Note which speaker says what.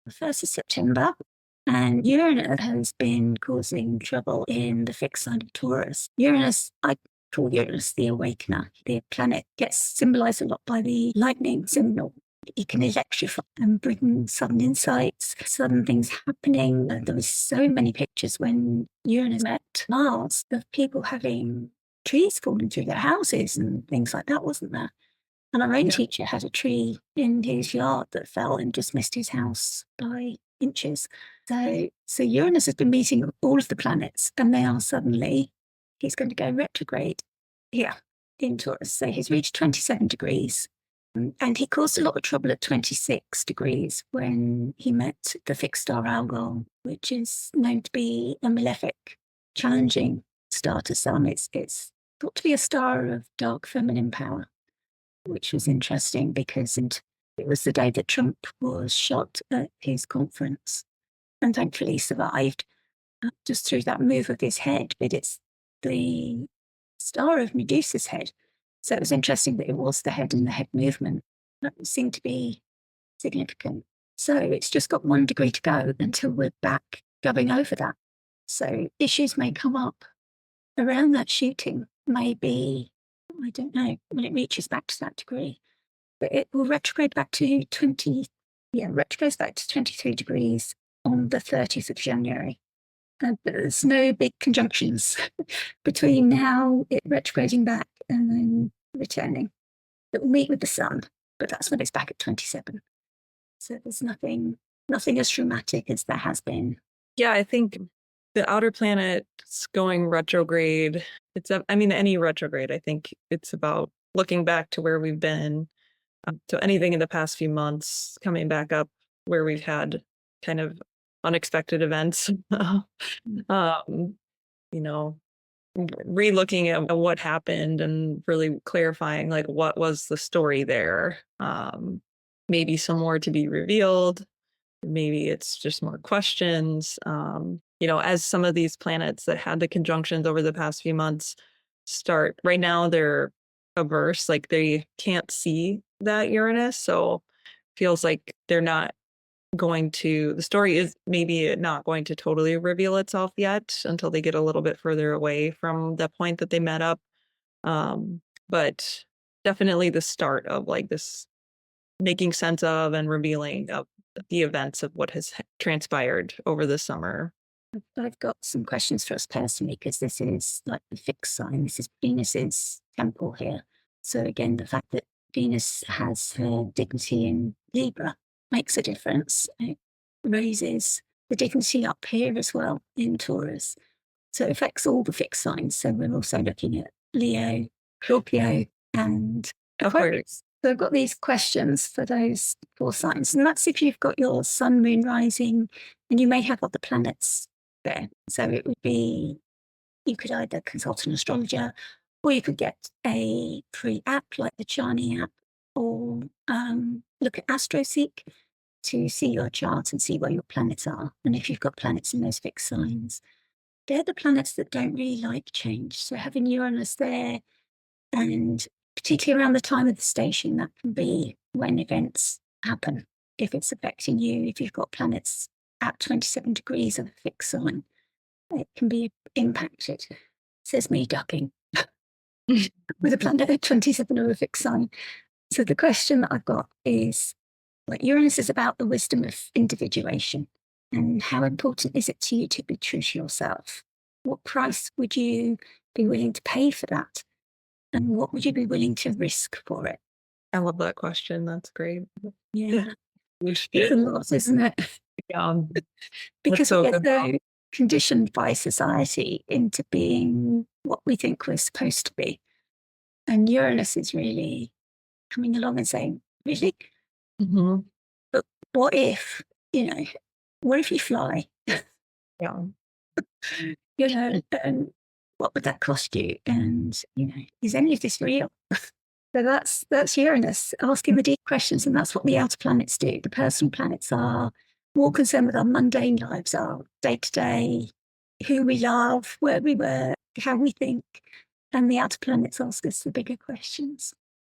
Speaker 1: the 1st of September. And Uranus has been causing trouble in the fixed sign of Taurus. Uranus, I call Uranus the awakener. The planet gets symbolized a lot by the lightning symbol. It can electrify and bring sudden insights, sudden things happening. There was so many pictures when Uranus met Mars of people having trees falling through their houses and things like that, wasn't there? And our own teacher had a tree in his yard that fell and just missed his house by inches. So Uranus has been meeting all of the planets, and they are suddenly, he's going to go retrograde here in Taurus. So he's reached 27 degrees. And he caused a lot of trouble at 26 degrees when he met the fixed star Algol, which is known to be a malefic, challenging star to some. It's thought to be a star of dark feminine power, which was interesting because it was the day that Trump was shot at his conference and thankfully survived just through that move of his head. But it's the star of Medusa's head. So it was interesting that it was the head and the head movement. That seemed to be significant. So it's just got 1 degree to go until we're back going over that. So issues may come up around that shooting, maybe, I don't know, when it reaches back to that degree. But it will retrograde back to retrogrades back to 23 degrees on the 30th of January. And there's no big conjunctions between now, it retrograding back and then returning. It will meet with the sun, but that's when it's back at 27. So there's nothing as dramatic as there has been.
Speaker 2: Yeah, I think the outer planets going retrograde, any retrograde, I think it's about looking back to where we've been. So anything in the past few months coming back up where we've had kind of unexpected events, re-looking at what happened and really clarifying like what was the story there. Maybe some more to be revealed. Maybe it's just more questions. As some of these planets that had the conjunctions over the past few months start, right now they're averse, like they can't see that Uranus. So feels like they're not going to, the story is maybe not going to totally reveal itself yet until they get a little bit further away from the point that they met up. But definitely the start of like this making sense of and revealing of the events of what has transpired over the summer.
Speaker 1: I've got some questions for us personally, because this is like the fixed sign. This is Venus's temple here. So again, the fact that Venus has her dignity in Libra makes a difference. It raises the dignity up here as well in Taurus. So it affects all the fixed signs. So we're also looking at Leo, Scorpio, and Aquarius. So I've got these questions for those 4 signs. And that's if you've got your sun, moon, rising, and you may have other planets there. So it would be, you could either consult an astrologer, or you could get a free app like the Chani App, or look at AstroSeek to see your chart and see where your planets are. And if you've got planets in those fixed signs, they're the planets that don't really like change. So having Uranus there, and particularly around the time of the station, that can be when events happen. If it's affecting you, if you've got planets at 27 degrees of a fixed sign, it can be impacted. Says me ducking with a planet at 27 of a fixed sign. So the question that I've got is, like, Uranus is about the wisdom of individuation. And how important is it to you to be true to yourself? What price would you be willing to pay for that? And what would you be willing to risk for it?
Speaker 2: I love that question. That's great.
Speaker 1: Yeah. It's a lot, isn't it?
Speaker 2: Yeah.
Speaker 1: Because so we get so conditioned by society into being what we think we're supposed to be. And Uranus is really coming along and saying, really?
Speaker 2: Mm-hmm.
Speaker 1: But what if, what if you fly?
Speaker 2: Yeah.
Speaker 1: And what would that cost you? And, is any of this real? So that's Uranus asking the deep questions, and that's what the outer planets do. The personal planets are more concerned with our mundane lives, our day-to-day, who we love, where we work, how we think, and the outer planets ask us the bigger questions.